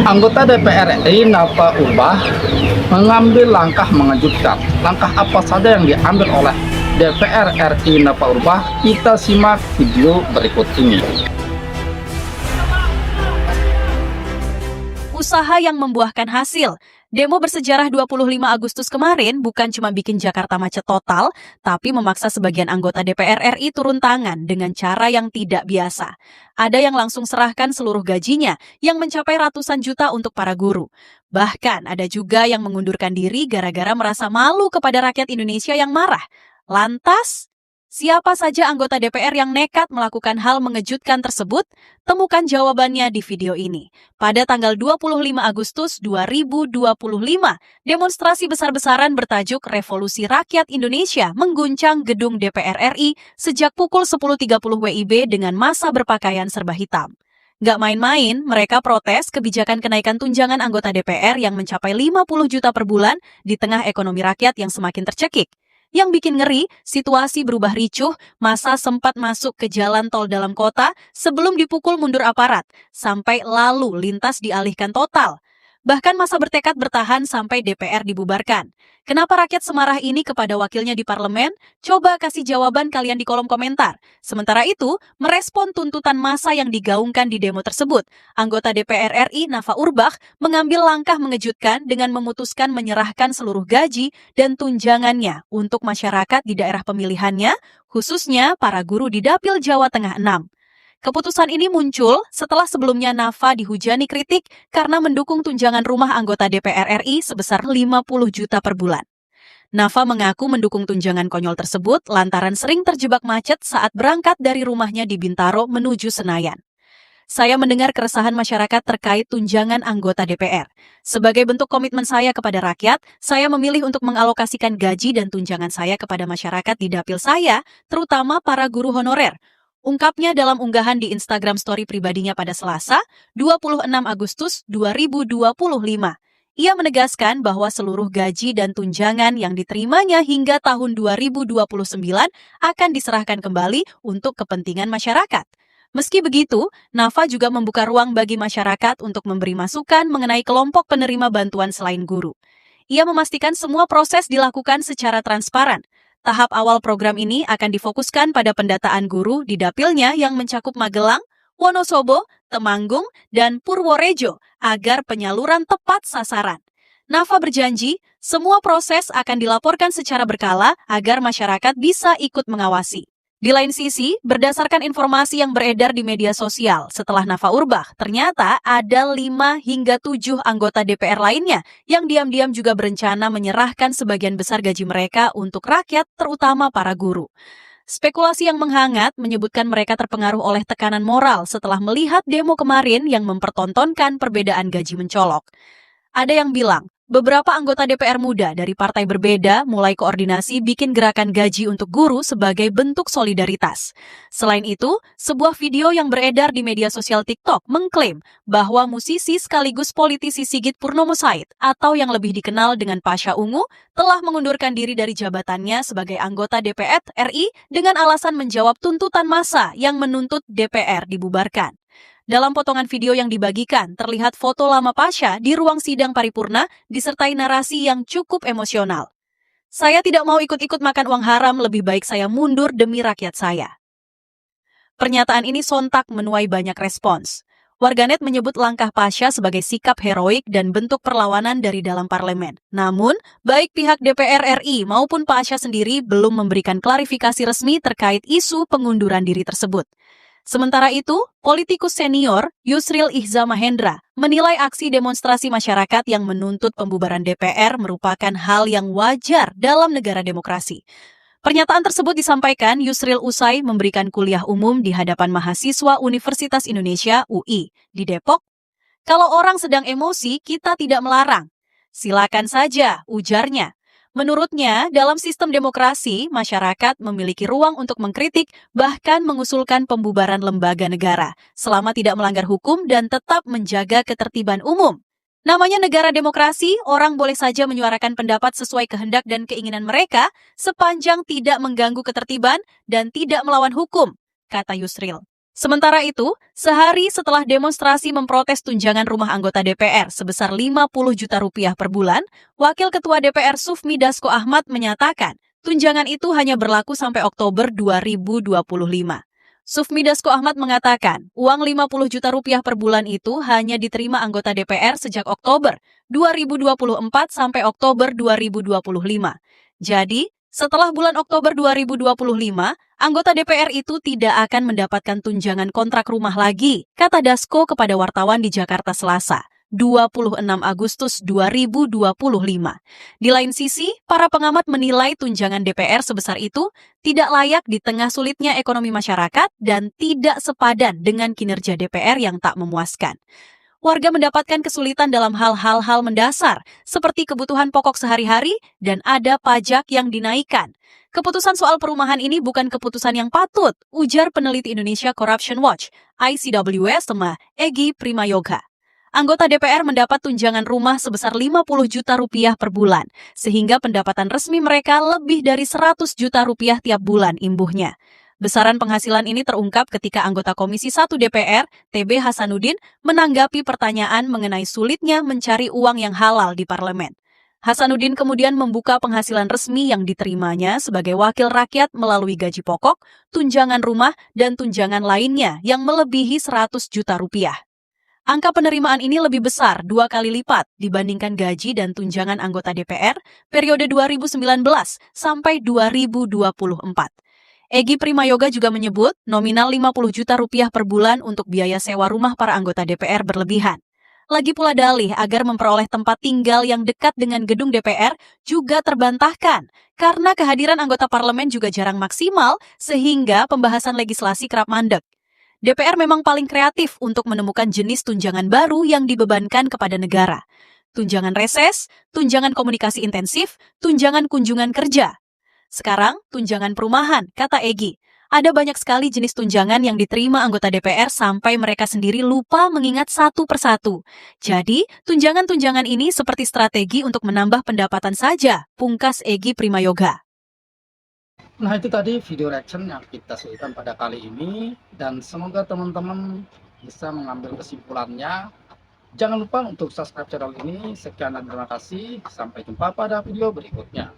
Anggota DPR RI Nafa Urbach mengambil langkah mengejutkan. Langkah apa saja yang diambil oleh DPR RI Nafa Urbach? Kita simak video berikut ini. Usaha yang membuahkan hasil. Demo bersejarah 25 Agustus kemarin bukan cuma bikin Jakarta macet total, tapi memaksa sebagian anggota DPR RI turun tangan dengan cara yang tidak biasa. Ada yang langsung serahkan seluruh gajinya, yang mencapai ratusan juta untuk para guru. Bahkan ada juga yang mengundurkan diri gara-gara merasa malu kepada rakyat Indonesia yang marah. Lantas, siapa saja anggota DPR yang nekat melakukan hal mengejutkan tersebut? Temukan jawabannya di video ini. Pada tanggal 25 Agustus 2025, demonstrasi besar-besaran bertajuk Revolusi Rakyat Indonesia mengguncang gedung DPR RI sejak pukul 10.30 WIB dengan massa berpakaian serba hitam. Gak main-main, mereka protes kebijakan kenaikan tunjangan anggota DPR yang mencapai 50 juta per bulan di tengah ekonomi rakyat yang semakin tercekik. Yang bikin ngeri, situasi berubah ricuh, massa sempat masuk ke jalan tol dalam kota sebelum dipukul mundur aparat, sampai lalu lintas dialihkan total. Bahkan massa bertekad bertahan sampai DPR dibubarkan. Kenapa rakyat semarah ini kepada wakilnya di parlemen? Coba kasih jawaban kalian di kolom komentar. Sementara itu, merespon tuntutan massa yang digaungkan di demo tersebut, anggota DPR RI Nafa Urbach mengambil langkah mengejutkan dengan memutuskan menyerahkan seluruh gaji dan tunjangannya untuk masyarakat di daerah pemilihannya, khususnya para guru di Dapil Jawa Tengah 6. Keputusan ini muncul setelah sebelumnya Nafa dihujani kritik karena mendukung tunjangan rumah anggota DPR RI sebesar 50 juta per bulan. Nafa mengaku mendukung tunjangan konyol tersebut lantaran sering terjebak macet saat berangkat dari rumahnya di Bintaro menuju Senayan. Saya mendengar keresahan masyarakat terkait tunjangan anggota DPR. Sebagai bentuk komitmen saya kepada rakyat, saya memilih untuk mengalokasikan gaji dan tunjangan saya kepada masyarakat di dapil saya, terutama para guru honorer. Ungkapnya dalam unggahan di Instagram story pribadinya pada Selasa, 26 Agustus 2025. Ia menegaskan bahwa seluruh gaji dan tunjangan yang diterimanya hingga tahun 2029 akan diserahkan kembali untuk kepentingan masyarakat. Meski begitu, Nafa juga membuka ruang bagi masyarakat untuk memberi masukan mengenai kelompok penerima bantuan selain guru. Ia memastikan semua proses dilakukan secara transparan. Tahap awal program ini akan difokuskan pada pendataan guru di dapilnya yang mencakup Magelang, Wonosobo, Temanggung, dan Purworejo agar penyaluran tepat sasaran. Nafa berjanji, semua proses akan dilaporkan secara berkala agar masyarakat bisa ikut mengawasi. Di lain sisi, berdasarkan informasi yang beredar di media sosial setelah Nafa Urbach, ternyata ada 5 hingga 7 anggota DPR lainnya yang diam-diam juga berencana menyerahkan sebagian besar gaji mereka untuk rakyat, terutama para guru. Spekulasi yang menghangat menyebutkan mereka terpengaruh oleh tekanan moral setelah melihat demo kemarin yang mempertontonkan perbedaan gaji mencolok. Ada yang bilang, beberapa anggota DPR muda dari partai berbeda mulai koordinasi bikin gerakan gaji untuk guru sebagai bentuk solidaritas. Selain itu, sebuah video yang beredar di media sosial TikTok mengklaim bahwa musisi sekaligus politisi Sigit Purnomo Said atau yang lebih dikenal dengan Pasha Ungu telah mengundurkan diri dari jabatannya sebagai anggota DPR RI dengan alasan menjawab tuntutan massa yang menuntut DPR dibubarkan. Dalam potongan video yang dibagikan, terlihat foto lama Pasha di ruang sidang paripurna disertai narasi yang cukup emosional. Saya tidak mau ikut-ikut makan uang haram, lebih baik saya mundur demi rakyat saya. Pernyataan ini sontak menuai banyak respons. Warganet menyebut langkah Pasha sebagai sikap heroik dan bentuk perlawanan dari dalam parlemen. Namun, baik pihak DPR RI maupun Pasha sendiri belum memberikan klarifikasi resmi terkait isu pengunduran diri tersebut. Sementara itu, politikus senior Yusril Ihza Mahendra menilai aksi demonstrasi masyarakat yang menuntut pembubaran DPR merupakan hal yang wajar dalam negara demokrasi. Pernyataan tersebut disampaikan Yusril usai memberikan kuliah umum di hadapan mahasiswa Universitas Indonesia UI di Depok. Kalau orang sedang emosi, kita tidak melarang. Silakan saja, ujarnya. Menurutnya, dalam sistem demokrasi, masyarakat memiliki ruang untuk mengkritik, bahkan mengusulkan pembubaran lembaga negara, selama tidak melanggar hukum dan tetap menjaga ketertiban umum. Namanya negara demokrasi, orang boleh saja menyuarakan pendapat sesuai kehendak dan keinginan mereka, sepanjang tidak mengganggu ketertiban dan tidak melawan hukum, kata Yusril. Sementara itu, sehari setelah demonstrasi memprotes tunjangan rumah anggota DPR sebesar 50 juta rupiah per bulan, Wakil Ketua DPR Sufmi Dasko Ahmad menyatakan tunjangan itu hanya berlaku sampai Oktober 2025. Sufmi Dasko Ahmad mengatakan uang 50 juta rupiah per bulan itu hanya diterima anggota DPR sejak Oktober 2024 sampai Oktober 2025. Jadi, setelah bulan Oktober 2025, anggota DPR itu tidak akan mendapatkan tunjangan kontrak rumah lagi, kata Dasko kepada wartawan di Jakarta Selasa, 26 Agustus 2025. Di lain sisi, para pengamat menilai tunjangan DPR sebesar itu tidak layak di tengah sulitnya ekonomi masyarakat dan tidak sepadan dengan kinerja DPR yang tak memuaskan. Warga mendapatkan kesulitan dalam hal-hal mendasar, seperti kebutuhan pokok sehari-hari dan ada pajak yang dinaikkan. Keputusan soal perumahan ini bukan keputusan yang patut, ujar peneliti Indonesia Corruption Watch, ICWS Tema, Egy Primayoga. Anggota DPR mendapat tunjangan rumah sebesar 50 juta rupiah per bulan, sehingga pendapatan resmi mereka lebih dari 100 juta rupiah tiap bulan imbuhnya. Besaran penghasilan ini terungkap ketika anggota Komisi 1 DPR, TB Hasanuddin, menanggapi pertanyaan mengenai sulitnya mencari uang yang halal di parlemen. Hasanuddin kemudian membuka penghasilan resmi yang diterimanya sebagai wakil rakyat melalui gaji pokok, tunjangan rumah, dan tunjangan lainnya yang melebihi 100 juta rupiah. Angka penerimaan ini lebih besar 2 kali lipat dibandingkan gaji dan tunjangan anggota DPR periode 2019 sampai 2024. Egy Primayoga juga menyebut nominal 50 juta rupiah per bulan untuk biaya sewa rumah para anggota DPR berlebihan. Lagi pula dalih agar memperoleh tempat tinggal yang dekat dengan gedung DPR juga terbantahkan karena kehadiran anggota parlemen juga jarang maksimal sehingga pembahasan legislasi kerap mandek. DPR memang paling kreatif untuk menemukan jenis tunjangan baru yang dibebankan kepada negara. Tunjangan reses, tunjangan komunikasi intensif, tunjangan kunjungan kerja. Sekarang, tunjangan perumahan, kata Egy. Ada banyak sekali jenis tunjangan yang diterima anggota DPR sampai mereka sendiri lupa mengingat satu persatu. Jadi, tunjangan-tunjangan ini seperti strategi untuk menambah pendapatan saja, pungkas Egy Primayoga. Nah, itu tadi video reaction yang kita sajikan pada kali ini, dan semoga teman-teman bisa mengambil kesimpulannya. Jangan lupa untuk subscribe channel ini. Sekian dan terima kasih. Sampai jumpa pada video berikutnya.